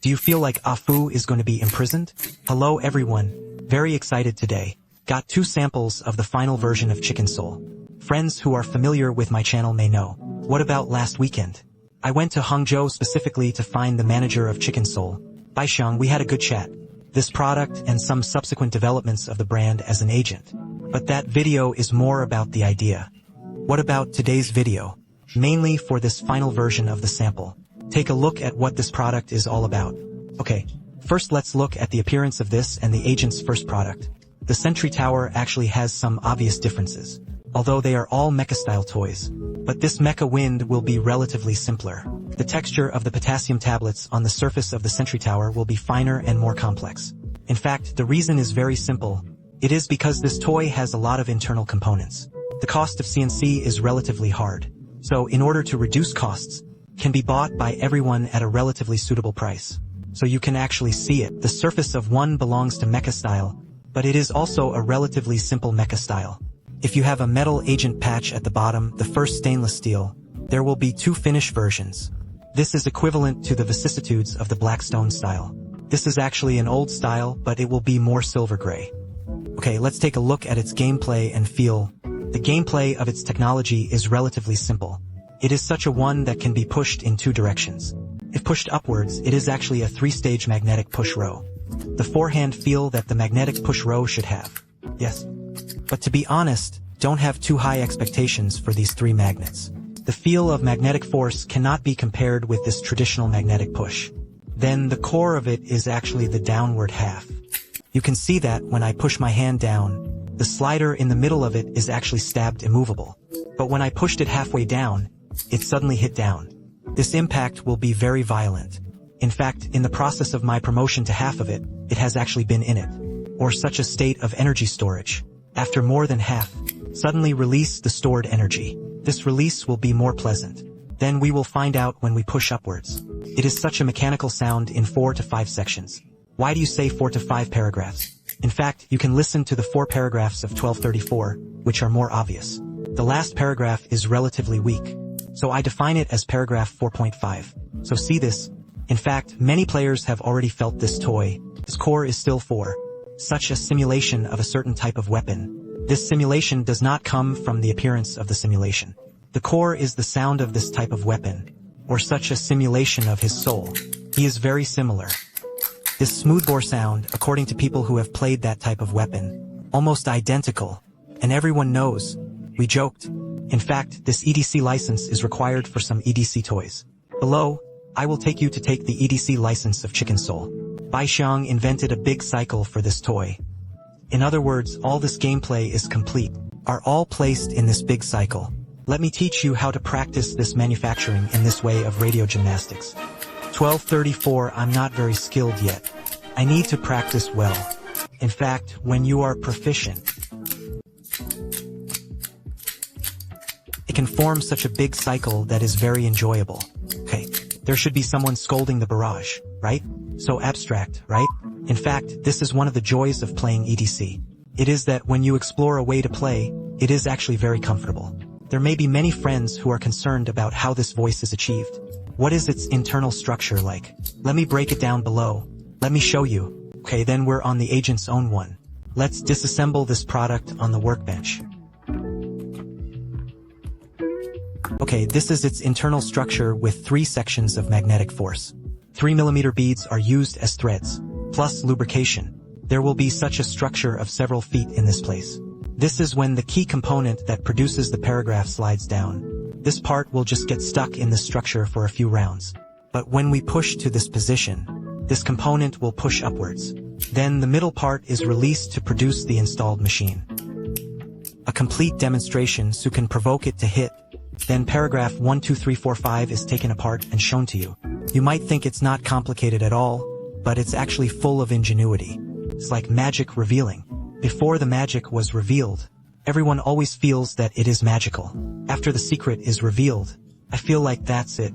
Do you feel like Afu is going to be imprisoned? Hello everyone. Very excited today. Got 2 samples of the final version of Chicken Soul. Friends who are familiar with my channel may know. What about last weekend? I went to Hangzhou specifically to find the manager of Chicken Soul. Bai Xiang, we had a good chat. This product and some subsequent developments of the brand as an agent. But that video is more about the idea. What about today's video? Mainly for this final version of the sample. Take a look at what this product is all about. Okay, first let's look at the appearance of this and the agent's first product. The Sentry Tower actually has some obvious differences, although they are all mecha-style toys. But this mecha wind will be relatively simpler. The texture of the potassium tablets on the surface of the Sentry Tower will be finer and more complex. In fact, the reason is very simple. It is because this toy has a lot of internal components. The cost of CNC is relatively hard. So in order to reduce costs, can be bought by everyone at a relatively suitable price. So you can actually see it. The surface of one belongs to mecha style, but it is also a relatively simple mecha style. If you have a metal agent patch at the bottom, the first stainless steel, there will be 2 finished versions. This is equivalent to the vicissitudes of the Blackstone style. This is actually an old style, but it will be more silver gray. Okay, let's take a look at its gameplay and feel. The gameplay of its technology is relatively simple. It is such a one that can be pushed in 2 directions. If pushed upwards, it is actually a 3-stage magnetic push row. The forehand feel that the magnetic push row should have. Yes. But to be honest, don't have too high expectations for these 3 magnets. The feel of magnetic force cannot be compared with this traditional magnetic push. Then the core of it is actually the downward half. You can see that when I push my hand down, the slider in the middle of it is actually stabbed immovable. But when I pushed it halfway down, it suddenly hit down. This impact will be very violent. In fact, in the process of my promotion to half of it, it has actually been in it. Or such a state of energy storage. After more than half, suddenly release the stored energy. This release will be more pleasant. Then we will find out when we push upwards. It is such a mechanical sound in 4 to 5 sections. Why do you say 4 to 5 paragraphs? In fact, you can listen to the 4 paragraphs of 1234, which are more obvious. The last paragraph is relatively weak. So I define it as paragraph 4.5. So see this. In fact, many players have already felt this toy. Its core is still 4. Such a simulation of a certain type of weapon. This simulation does not come from the appearance of the simulation. The core is the sound of this type of weapon, or such a simulation of his soul. He is very similar. This smoothbore sound, according to people who have played that type of weapon, almost identical. And everyone knows. We joked. In fact, this EDC license is required for some EDC toys. Below, I will take you to take the EDC license of Chicken Soul. Bai Xiang invented a big cycle for this toy. In other words, all this gameplay is complete, are all placed in this big cycle. Let me teach you how to practice this manufacturing in this way of radio gymnastics. 1234, I'm not very skilled yet. I need to practice well. In fact, when you are proficient, it can form such a big cycle that is very enjoyable. Okay, there should be someone scolding the barrage, right? So abstract, right? In fact, this is one of the joys of playing EDC. It is that when you explore a way to play, it is actually very comfortable. There may be many friends who are concerned about how this voice is achieved. What is its internal structure like? Let me break it down below. Let me show you. Okay, then we're on the agent's own one. Let's disassemble this product on the workbench. Okay, this is its internal structure with 3 sections of magnetic force. 3mm beads are used as threads, plus lubrication. There will be such a structure of several feet in this place. This is when the key component that produces the paragraph slides down. This part will just get stuck in this structure for a few rounds. But when we push to this position, this component will push upwards. Then the middle part is released to produce the installed machine. A complete demonstration so can provoke it to hit. Then paragraph 1, 2, 3, 4, 5 is taken apart and shown to you. You might think it's not complicated at all, but it's actually full of ingenuity. It's like magic revealing. Before the magic was revealed, everyone always feels that it is magical. After the secret is revealed, I feel like that's it.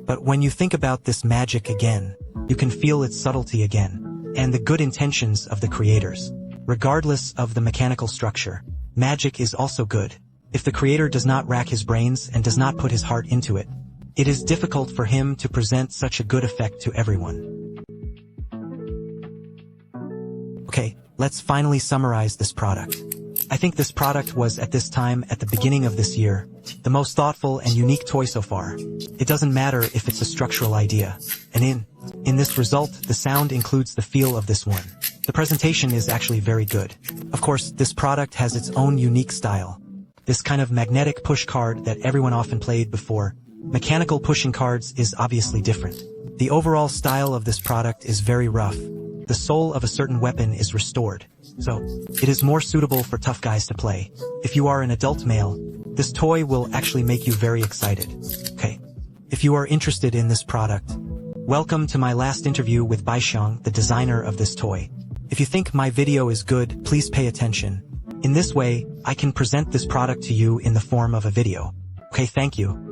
But when you think about this magic again, you can feel its subtlety again, and the good intentions of the creators. Regardless of the mechanical structure, magic is also good. If the creator does not rack his brains and does not put his heart into it, It is difficult for him to present such a good effect to everyone. Okay, let's finally summarize this product. I think this product was at this time, at the beginning of this year, the most thoughtful and unique toy so far. It doesn't matter if it's a structural idea. And in this result, the sound includes the feel of this one. The presentation is actually very good. Of course, this product has its own unique style. This kind of magnetic push card that everyone often played before. Mechanical pushing cards is obviously different. The overall style of this product is very rough. The soul of a certain weapon is restored. So, it is more suitable for tough guys to play. If you are an adult male, this toy will actually make you very excited. Okay. If you are interested in this product, welcome to my last interview with Baixiang, the designer of this toy. If you think my video is good, please pay attention. In this way, I can present this product to you in the form of a video. Okay, thank you.